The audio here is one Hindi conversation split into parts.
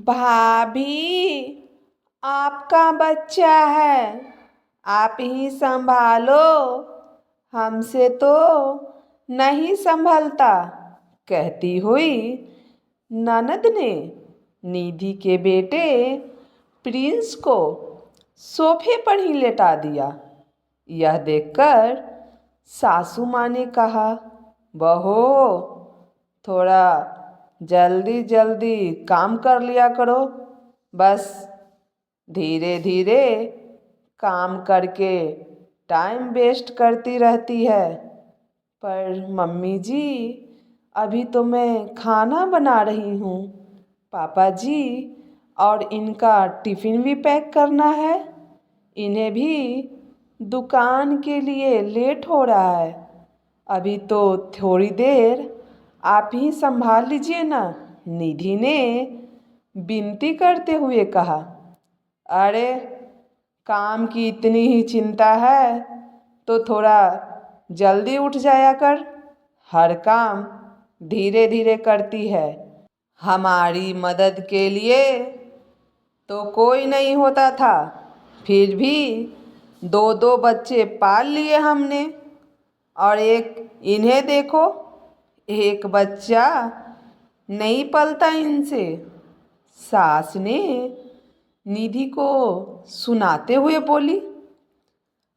भाभी, आपका बच्चा है, आप ही संभालो, हमसे तो नहीं संभलता, कहती हुई ननद ने निधि के बेटे प्रिंस को सोफे पर ही लेटा दिया। यह देखकर सासू माँ ने कहा, बहू, थोड़ा जल्दी जल्दी काम कर लिया करो, बस धीरे धीरे काम करके टाइम वेस्ट करती रहती है। पर मम्मी जी, अभी तो मैं खाना बना रही हूँ, पापा जी, और इनका टिफ़िन भी पैक करना है, इन्हें भी दुकान के लिए लेट हो रहा है। अभी तो थोड़ी देर आप ही संभाल लीजिए ना, निधि ने विनती करते हुए कहा। अरे, काम की इतनी ही चिंता है तो थोड़ा जल्दी उठ जाया कर, हर काम धीरे धीरे करती है। हमारी मदद के लिए तो कोई नहीं होता था, फिर भी दो दो बच्चे पाल लिए हमने, और एक इन्हें देखो, एक बच्चा नहीं पलता इनसे। सास ने निधि को सुनाते हुए बोली।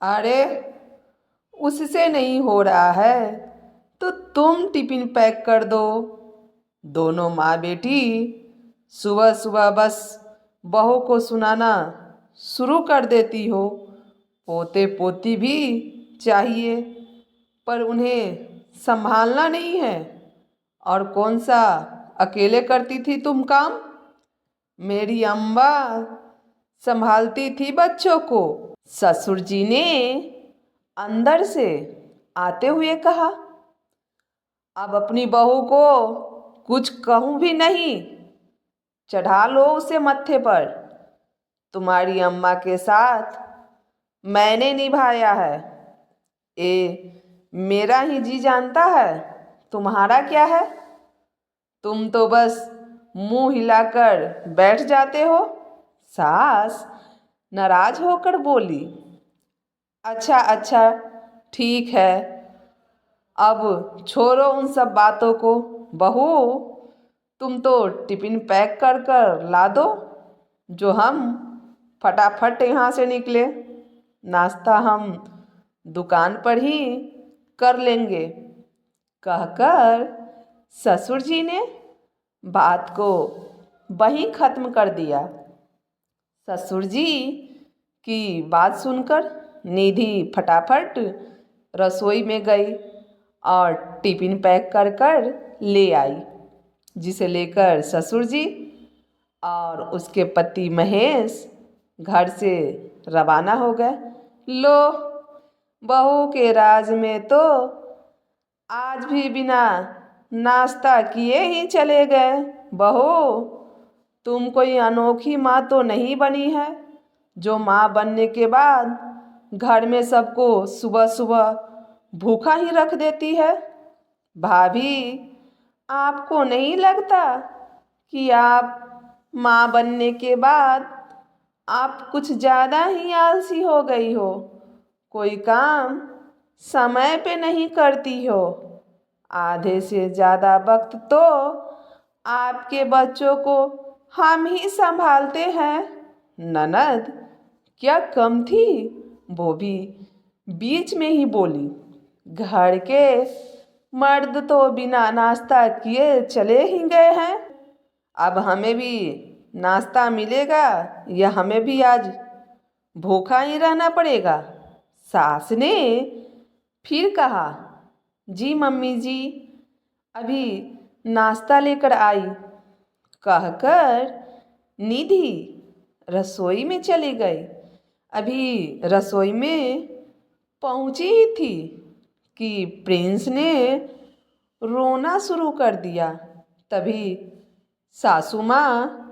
अरे, उससे नहीं हो रहा है तो तुम टिफिन पैक कर दो। दोनों माँ बेटी सुबह सुबह बस बहू को सुनाना शुरू कर देती हो। पोते पोती भी चाहिए, पर उन्हें संभालना नहीं है। और कौन सा अकेले करती थी तुम काम? मेरी अम्मा संभालती थी बच्चों को, ससुर जी ने अंदर से आते हुए कहा। अब अपनी बहू को कुछ कहूँ भी नहीं, चढ़ा लो उसे मत्थे पर। तुम्हारी अम्मा के साथ मैंने निभाया है, ये मेरा ही जी जानता है, तुम्हारा क्या है? तुम तो बस मुंह हिलाकर बैठ जाते हो। सास नाराज होकर बोली। अच्छा अच्छा, ठीक है, अब छोड़ो उन सब बातों को। बहू, तुम तो टिफिन पैक कर कर ला दो, जो हम फटाफट यहाँ से निकले। नाश्ता हम दुकान पर ही कर लेंगे, कहकर ससुर जी ने बात को वहीं ख़त्म कर दिया। ससुर जी की बात सुनकर निधि फटाफट रसोई में गई और टिफ़िन पैक कर कर ले आई, जिसे लेकर ससुर जी और उसके पति महेश घर से रवाना हो गए। लो, बहू के राज में तो आज भी बिना नाश्ता किए ही चले गए। बहू, तुम कोई अनोखी माँ तो नहीं बनी है, जो माँ बनने के बाद घर में सबको सुबह सुबह भूखा ही रख देती है। भाभी, आपको नहीं लगता कि आप माँ बनने के बाद आप कुछ ज़्यादा ही आलसी हो गई हो? कोई काम समय पे नहीं करती हो। आधे से ज़्यादा वक्त तो आपके बच्चों को हम ही संभालते हैं। ननद क्या कम थी, वो भी बीच में ही बोली। घर के मर्द तो बिना नाश्ता किए चले ही गए हैं, अब हमें भी नाश्ता मिलेगा या हमें भी आज भूखा ही रहना पड़ेगा? सास ने फिर कहा। जी मम्मी जी, अभी नाश्ता लेकर आई, कहकर निधि रसोई में चली गई। अभी रसोई में पहुंची ही थी कि प्रिंस ने रोना शुरू कर दिया। तभी सासू माँ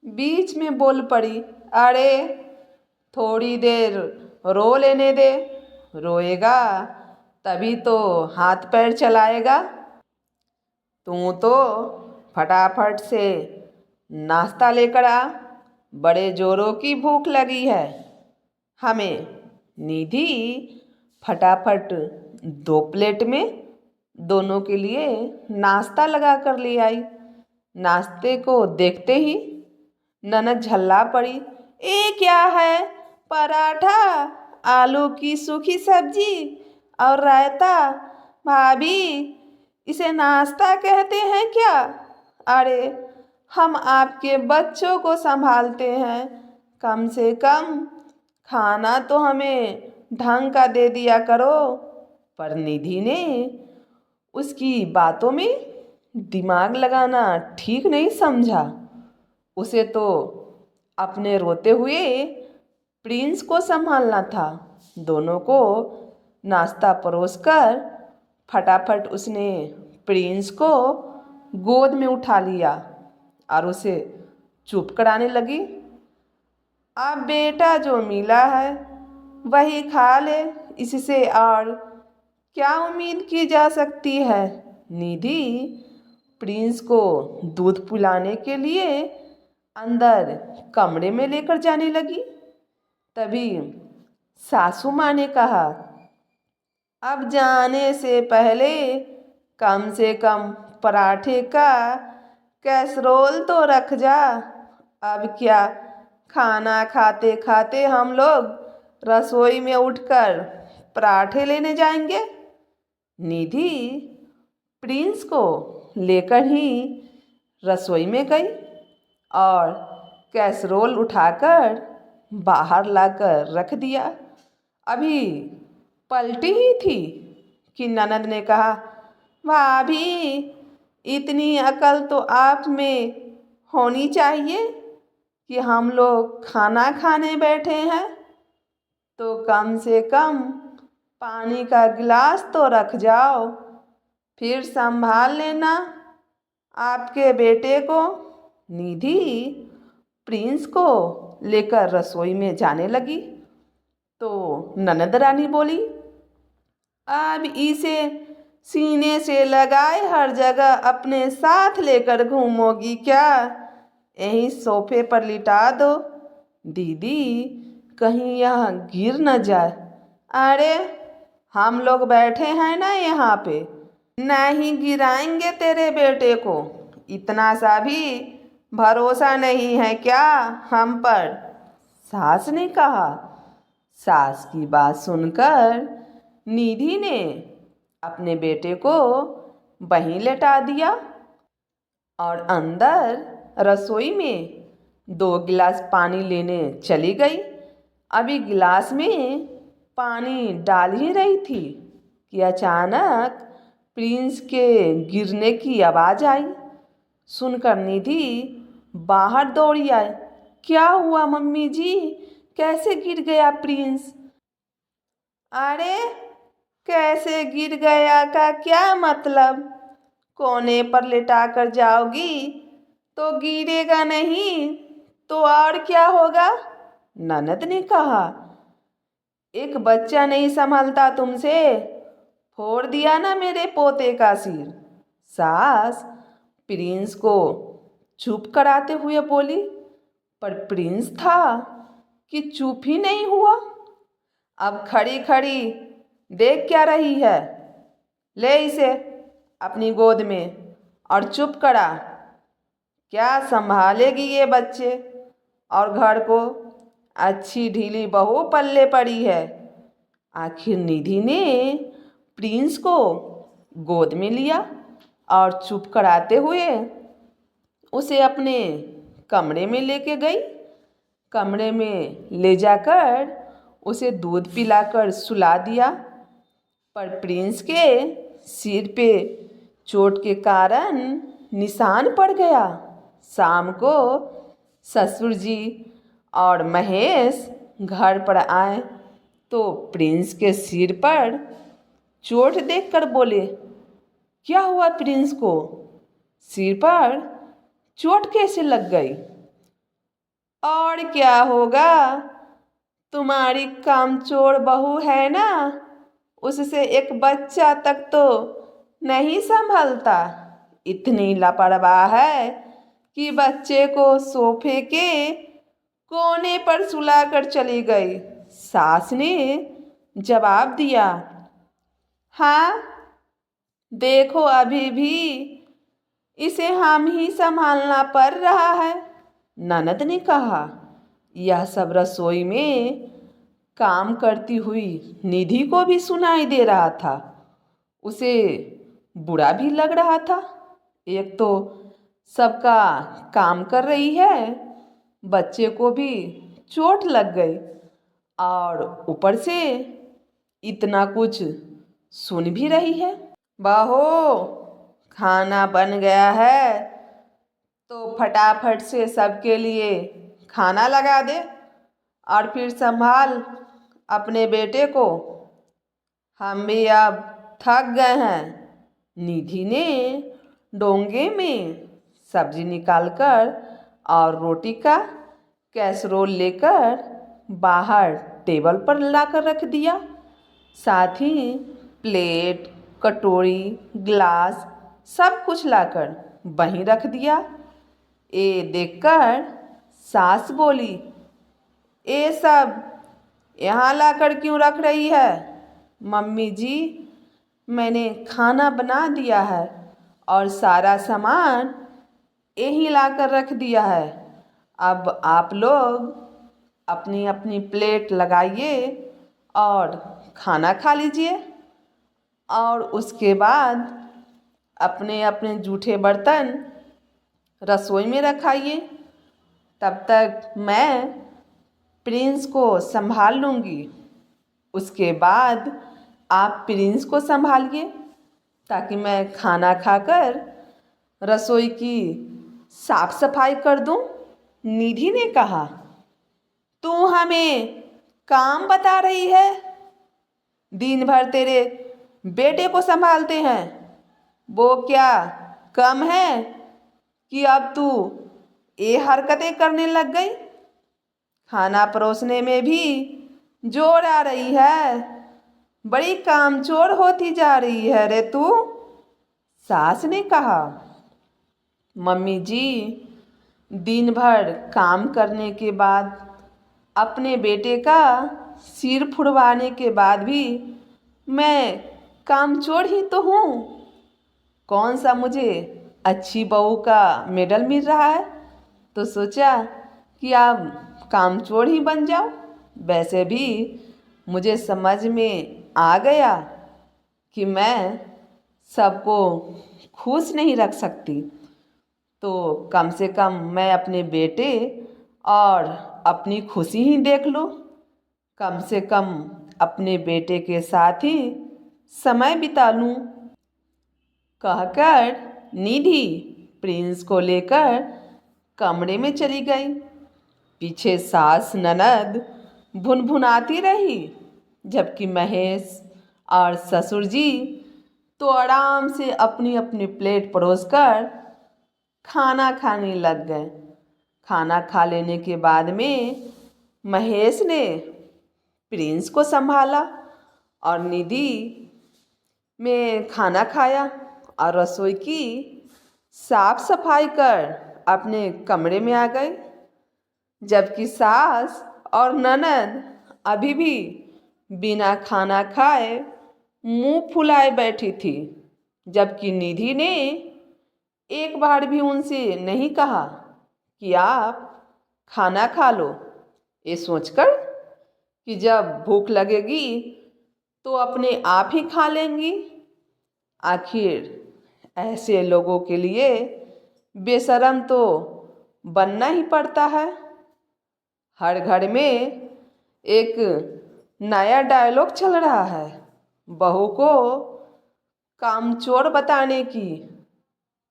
बीच में बोल पड़ी। अरे, थोड़ी देर रो लेने दे, रोएगा तभी तो हाथ पैर चलाएगा। तू तो फटाफट से नाश्ता लेकर आ, बड़े जोरों की भूख लगी है हमें। निधि फटाफट 2 प्लेट में दोनों के लिए नाश्ता लगा कर ले आई। नाश्ते को देखते ही ननद झल्ला पड़ी। ये क्या है? पराठा, आलू की सूखी सब्जी और रायता। भाभी, इसे नाश्ता कहते हैं क्या? अरे, हम आपके बच्चों को संभालते हैं, कम से कम खाना तो हमें ढंग का दे दिया करो। पर निधि ने उसकी बातों में दिमाग लगाना ठीक नहीं समझा। उसे तो अपने रोते हुए प्रिंस को संभालना था। दोनों को नाश्ता परोसकर फटाफट उसने प्रिंस को गोद में उठा लिया और उसे चुप कराने लगी। अब बेटा जो मिला है वही खा ले, इससे और क्या उम्मीद की जा सकती है। निधि प्रिंस को दूध पिलाने के लिए अंदर कमरे में लेकर जाने लगी। तभी सासू माँ ने कहा, अब जाने से पहले कम से कम पराठे का कैसरोल तो रख जा। अब क्या खाना खाते खाते हम लोग रसोई में उठकर पराठे लेने जाएंगे। निधि प्रिंस को लेकर ही रसोई में गई और कैसरोल उठाकर बाहर लाकर रख दिया। अभी पलटी ही थी कि ननद ने कहा, भाभी, इतनी अकल तो आप में होनी चाहिए कि हम लोग खाना खाने बैठे हैं तो कम से कम पानी का गिलास तो रख जाओ, फिर संभाल लेना आपके बेटे को। निधि प्रिंस को लेकर रसोई में जाने लगी तो ननद रानी बोली, अब इसे सीने से लगाए हर जगह अपने साथ लेकर घूमोगी क्या? यहीं सोफे पर लिटा दो दीदी, कहीं यहाँ गिर न जाए। अरे, हम लोग बैठे हैं ना यहाँ पे, नहीं गिराएंगे तेरे बेटे को। इतना सा भी भरोसा नहीं है क्या हम पर? सास ने कहा। सास की बात सुनकर निधि ने अपने बेटे को वहीं लेटा दिया और अंदर रसोई में 2 गिलास पानी लेने चली गई। अभी गिलास में पानी डाल ही रही थी कि अचानक प्रिंस के गिरने की आवाज़ आई। सुनकर निधि बाहर दौड़ी आई। क्या हुआ मम्मी जी? कैसे गिर गया प्रिंस? अरे, कैसे गिर गया का क्या मतलब? कोने पर लेटा कर जाओगी तो गिरेगा नहीं तो और क्या होगा? ननद ने कहा, एक बच्चा नहीं संभलता तुमसे, फोड़ दिया ना मेरे पोते का सिर। सास प्रिंस को चुप कराते हुए बोली, पर प्रिंस था कि चुप ही नहीं हुआ। अब खड़ी खड़ी देख क्या रही है? ले इसे अपनी गोद में और चुप करा। क्या संभालेगी ये बच्चे और घर को? अच्छी ढीली बहू पल्ले पड़ी है। आखिर निधि ने प्रिंस को गोद में लिया और चुप कराते हुए उसे अपने कमरे में लेके गई। कमरे में ले जाकर उसे दूध पिलाकर सुला दिया। पर प्रिंस के सिर पे चोट के कारण निशान पड़ गया। शाम को ससुर जी और महेश घर पर आए तो प्रिंस के सिर पर चोट देखकर बोले, क्या हुआ प्रिंस को? सिर पर चोट कैसे लग गई? और क्या होगा, तुम्हारी कामचोर बहू है ना, उससे एक बच्चा तक तो नहीं संभलता। इतनी लापरवाह है कि बच्चे को सोफे के कोने पर सुलाकर चली गई। सास ने जवाब दिया, हाँ देखो अभी भी इसे हम ही संभालना पड़ रहा है। ननद ने कहा। यह सब रसोई में काम करती हुई निधि को भी सुनाई दे रहा था। उसे बुरा भी लग रहा था। एक तो सबका काम कर रही है, बच्चे को भी चोट लग गई और ऊपर से इतना कुछ सुन भी रही है। बहू, खाना बन गया है तो फटाफट से सबके लिए खाना लगा दे और फिर संभाल अपने बेटे को। हम भी अब थक गए हैं। निधि ने डोंगे में सब्जी निकालकर और रोटी का कैसरोल लेकर बाहर टेबल पर लाकर रख दिया। साथ ही प्लेट, कटोरी, ग्लास सब कुछ लाकर वहीं रख दिया। ये देखकर सास बोली, ये सब यहाँ लाकर क्यों रख रही है? मम्मी जी, मैंने खाना बना दिया है और सारा सामान यहीं लाकर रख दिया है। अब आप लोग अपनी अपनी प्लेट लगाइए और खाना खा लीजिए और उसके बाद अपने अपने जूठे बर्तन रसोई में रखाइए। तब तक मैं प्रिंस को संभाल लूँगी। उसके बाद आप प्रिंस को संभालिए ताकि मैं खाना खाकर रसोई की साफ सफाई कर दूं। निधि ने कहा, तू हमें काम बता रही है? दिन भर तेरे बेटे को संभालते हैं, वो क्या कम है कि अब तू ये हरकतें करने लग गई? खाना परोसने में भी जोर आ रही है। बड़ी कामचोर होती जा रही है रे तू। सास ने कहा, मम्मी जी, दिन भर काम करने के बाद अपने बेटे का सिर फुड़वाने के बाद भी मैं कामचोर ही तो हूँ। कौन सा मुझे अच्छी बहू का मेडल मिल रहा है तो सोचा कि अब कामचोर ही बन जाओ। वैसे भी मुझे समझ में आ गया कि मैं सबको खुश नहीं रख सकती, तो कम से कम मैं अपने बेटे और अपनी खुशी ही देख लूँ। कम से कम अपने बेटे के साथ ही समय बिता लूँ। कहकर निधि प्रिंस को लेकर कमरे में चली गई। पीछे सास ननद भुनभुनाती रही, जबकि महेश और ससुर जी तो आराम से अपनी अपनी प्लेट परोसकर खाना खाने लग गए। खाना खा लेने के बाद में महेश ने प्रिंस को संभाला और निधि में खाना खाया और रसोई की साफ सफाई कर अपने कमरे में आ गए। जबकि सास और ननद अभी भी बिना खाना खाए मुंह फुलाए बैठी थी। जबकि निधि ने एक बार भी उनसे नहीं कहा कि आप खाना खा लो, ये सोचकर कि जब भूख लगेगी तो अपने आप ही खा लेंगी। आखिर ऐसे लोगों के लिए बेशर्म तो बनना ही पड़ता है। हर घर में एक नया डायलॉग चल रहा है, बहू को कामचोर बताने की।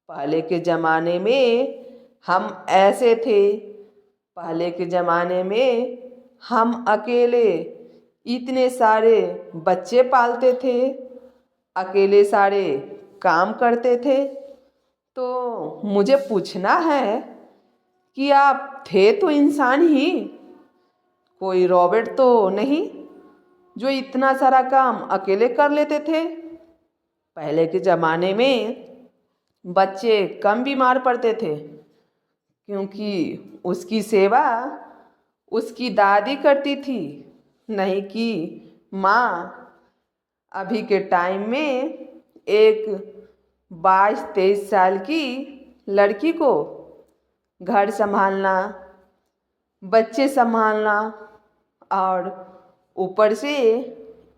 पहले के ज़माने में हम ऐसे थे, पहले के ज़माने में हम अकेले इतने सारे बच्चे पालते थे, अकेले सारे काम करते थे। तो मुझे पूछना है कि आप थे तो इंसान ही, कोई रॉबोट तो नहीं जो इतना सारा काम अकेले कर लेते थे। पहले के ज़माने में बच्चे कम बीमार पड़ते थे, क्योंकि उसकी सेवा उसकी दादी करती थी, नहीं कि माँ। अभी के टाइम में एक 22-23 साल की लड़की को घर संभालना, बच्चे संभालना और ऊपर से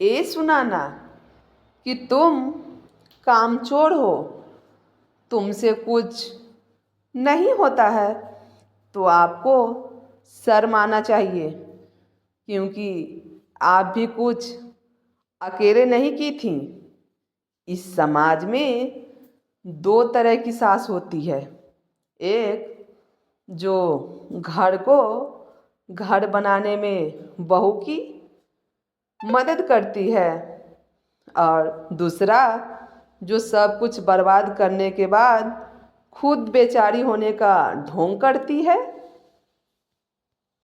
ये सुनाना कि तुम कामचोर हो, तुमसे कुछ नहीं होता है, तो आपको शर्म आना चाहिए, क्योंकि आप भी कुछ अकेले नहीं की थी। इस समाज में 2 तरह की सास होती है। एक जो घर को घर बनाने में बहू की मदद करती है, और दूसरा जो सब कुछ बर्बाद करने के बाद खुद बेचारी होने का ढोंग करती है।